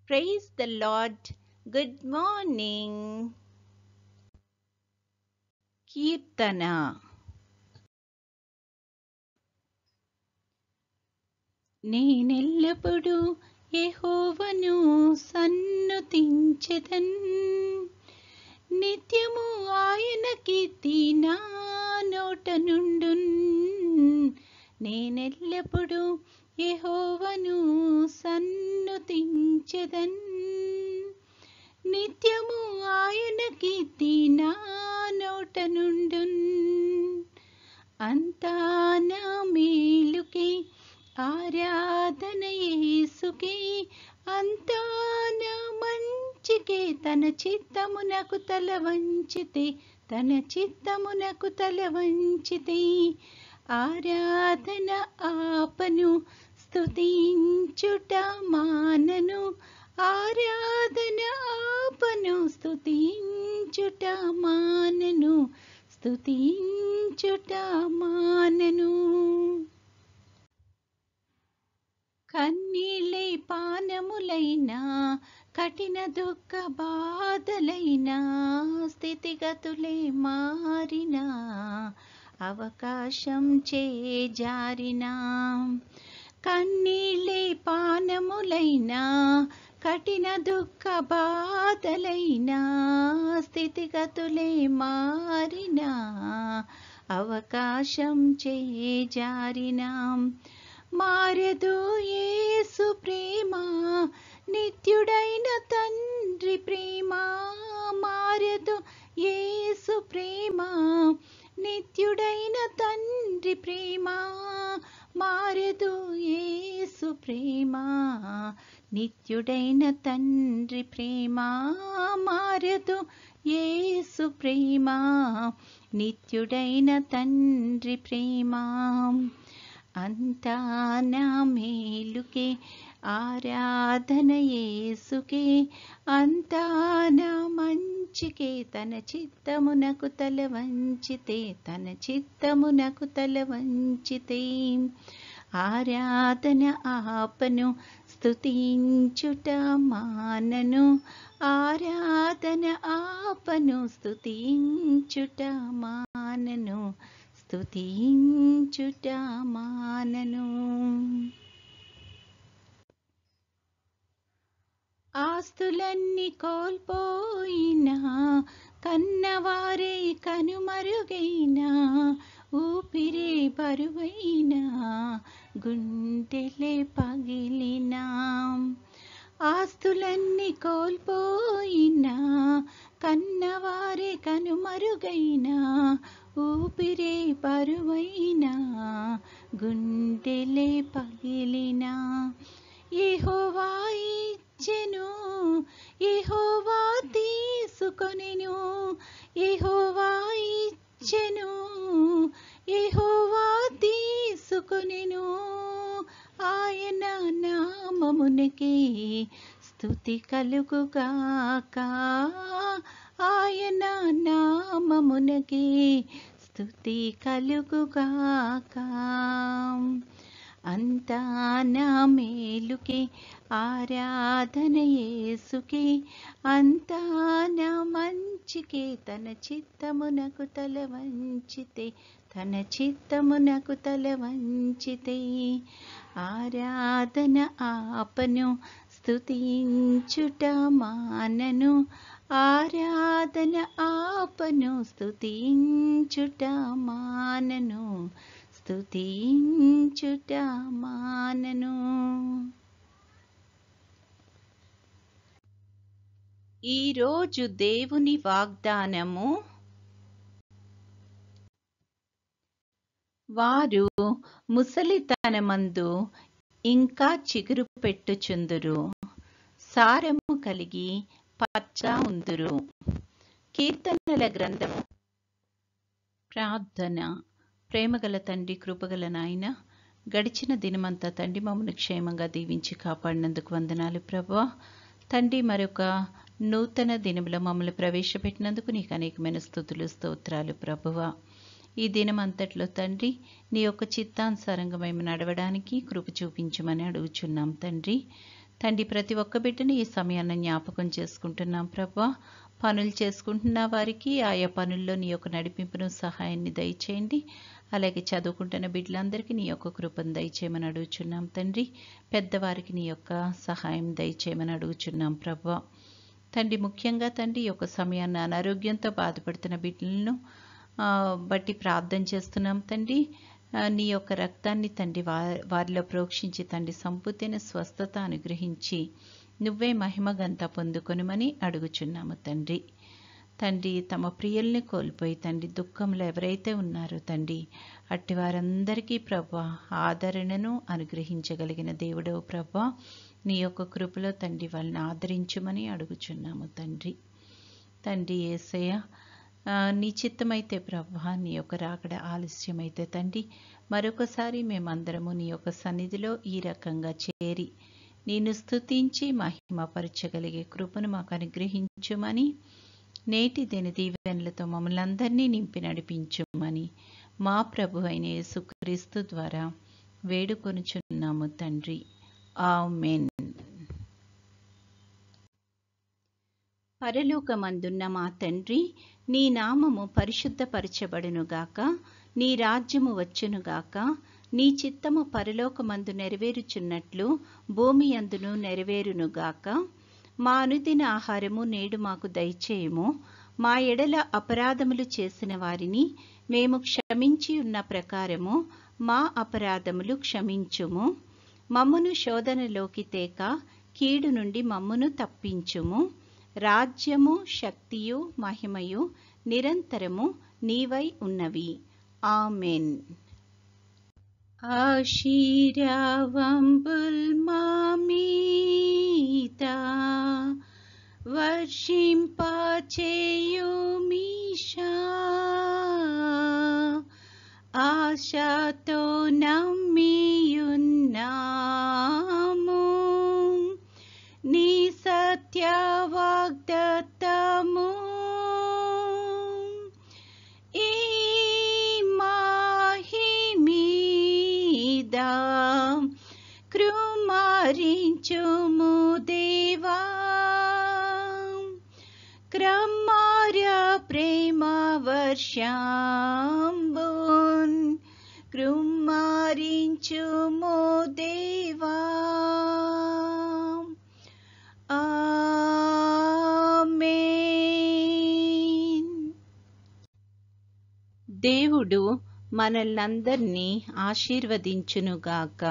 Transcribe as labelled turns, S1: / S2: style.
S1: Praise the Lord. Good morning. కీర్తన. నేనెల్లప్పుడూ యెహోవాను సన్నుతించెదన్, నిత్యము ఆయన కీర్తి నా నోట నుండున్. నేనెల్లప్పుడూ యెహోవాను సన్నుతించెదన్, నిత్యము ఆయన కీర్తి నా నోట నుండున్. అంతా నా మేలుకే ఆరాధన యేసుకే, అంతా నా మంచికే. తన చిత్తమునకు తల వంచితే, తన చిత్తమునకు తల వంచితే, ఆరాధన ఆపను, స్తుతించుట మానను. ఆరాధన ఆపను, స్తుతించుట మానను, స్తుతించుట మానను. కన్నీళ్ళే పానములైనా, కఠిన దుఃఖ బాధలైనా, స్థితిగతులే మారినా, అవకాశం చేజారినా. కన్నీళ్ళే పానములైనా, కఠిన దుఃఖ బాధలైనా, స్థితిగతులే మారినా, అవకాశం చేజారినా. మారదు యేసు ప్రేమ, నిత్యుడైన తండ్రి ప్రేమ. మారదు యేసు ప్రేమ, నిత్యుడైన తండ్రి ప్రేమ. మారదు యేసు ప్రేమ, నిత్యుడైన తండ్రి ప్రేమ. మారదు యేసు ప్రేమ, నిత్యుడైన తండ్రి ప్రేమ. అంతా నా మేలుకే ఆరాధన యేసుకే, అంతా నా మంచికే. తన చిత్తమునకు తల వంచితే, తన చిత్తమునకు తల వంచితే, ఆరాధన ఆపను, స్తుతించుట మానను. ఆరాధన ఆపను, స్తుతించుట మానను, స్తుతించుట మానను. ఆస్తులన్నీ కోల్పోయినా, కన్నవారే కనుమరుగైనా, ఊపిరే బరువైనా, గుండెలే పగిలినా. ఆస్తులన్నీ కోల్పోయినా, కన్నవారే కనుమరుగైనా, ఊపిరే బరువైనా, గుండెలే పగిలినా. యెహోవా ఇచ్చెను, యెహోవా తీసుకొనెను. యెహోవా ఇచ్చెను, యెహోవా తీసుకొనెను. ఆయన నామమునకే స్తుతి కలుగుగాక. ఆయన నామమునకే స్తుతి కలుగుగాక. అంతా నా మేలుకే ఆరాధన యేసుకే, అంతా నా మంచికే. తన చిత్తమునకు తల వంచితే, తన చిత్తమునకు తల వంచితే, ఆరాధన ఆపను, స్తుతించుట మానను. ఆరాధన ఆపను, స్తుతించుట మానను, స్తుతించుట మానను. ఈరోజు దేవుని వాగ్దానము, వారు ముసలితనమందు ఇంకా చిగురు పెట్టుచుందురు, సారము కలిగి పచ్చ ఉందురు. కీర్తనల గ్రంథము. ప్రార్థన. ప్రేమగల తండ్రి, కృపగల నాయన, గడిచిన దినమంతా తండ్రి మమ్మల్ని క్షేమంగా దీవించి కాపాడినందుకు వందనాలు ప్రభువా. తండ్రి, మరొక నూతన దినములో మమ్మల్ని ప్రవేశపెట్టినందుకు నీకు అనేకమైన స్తుతులు, స్తోత్రాలు ప్రభువా. ఈ దినం అంతట్లో తండ్రి నీ యొక్క చిత్తానుసారంగా మేము నడవడానికి కృప చూపించమని అడుగుచున్నాం తండ్రి. తండ్రి ప్రతి ఒక్క బిడ్డని ఈ సమయాన్ని జ్ఞాపకం చేసుకుంటున్నాం ప్రభా. పనులు చేసుకుంటున్న వారికి ఆయా పనుల్లో నీ యొక్క నడిపింపును సహాయాన్ని దయచేయండి. అలాగే చదువుకుంటున్న బిడ్డలందరికీ నీ యొక్క కృపను దయచేయమని అడుగుచున్నాం తండ్రి. పెద్దవారికి నీ యొక్క సహాయం దయచేయమని అడుగుచున్నాం ప్రభా. తండ్రి ముఖ్యంగా తండ్రి ఈ యొక్క సమయాన్ని అనారోగ్యంతో బాధపడుతున్న బిడ్డలను బట్టి ప్రార్థన చేస్తున్నాం తండ్రి. నీ యొక్క రక్తాన్ని తండ్రి వారిలో ప్రోక్షించి తండ్రి సంపూర్తైన స్వస్థత అనుగ్రహించి నువ్వే మహిమగంతా పొందుకొనుమని అడుగుచున్నాము తండ్రి. తండ్రి తమ ప్రియుల్ని కోల్పోయి తండ్రి దుఃఖంలో ఎవరైతే ఉన్నారో తండ్రి అట్టి వారందరికీ ప్రభా ఆదరణను అనుగ్రహించగలిగిన దేవుడవు ప్రభా. నీ యొక్క కృపలో తండ్రి వాళ్ళని ఆదరించుమని అడుగుచున్నాము తండ్రి. తండ్రి యేసయ్య, నీ చిత్తమైతే ప్రభా నీ యొక్క రాకడ ఆలస్యమైతే తండ్రి మరొకసారి మేమందరము నీ యొక్క సన్నిధిలో ఈ రకంగా చేరి నేను స్తుతించి మహిమపరచగలిగే కృపను మాకు అనుగ్రహించుమని, నేటి దిన దీవెనలతో మమ్మల్ని అందరినీ నింపి నడిపించుమని మా ప్రభు అయిన యేసుక్రీస్తు ద్వారా వేడుకొనుచున్నాము తండ్రి. ఆమేన్. పరలోకమందున్న మా తండ్రి, నీ నామము పరిశుద్ధపరచబడునుగాక, నీ రాజ్యము వచ్చునుగాక, నీ చిత్తము పరలోకమందు నెరవేరుచున్నట్లు భూమి యందును నెరవేరునుగాక. మా అనుదిన ఆహారము నేడు మాకు దయచేయము. మా ఎడల అపరాధములు చేసిన వారిని మేము క్షమించి ఉన్న ప్రకారము మా అపరాధములు క్షమించుము. మమ్మును శోధనలోకి తేక కీడు నుండి మమ్మును తప్పించుము. రాజ్యము, శక్తియు, మహిమయు నిరంతరము నీవై ఉన్నవి. ఆమెన్. ఆశీర్వాదంబుల్ మా మీద వర్షింపచేయుమీశా, ఆశతో నమ్మియున్నాము నీ సత్య వాగ్దత్తము. ఈ మాహిమీద కృమారించుము దేవా, క్రమార్య ప్రేమ వర్షంబున్ కృమారించుము దేవా. ఆమేన్. దేవుడు మనల్నందరినీ ఆశీర్వదించునుగాక.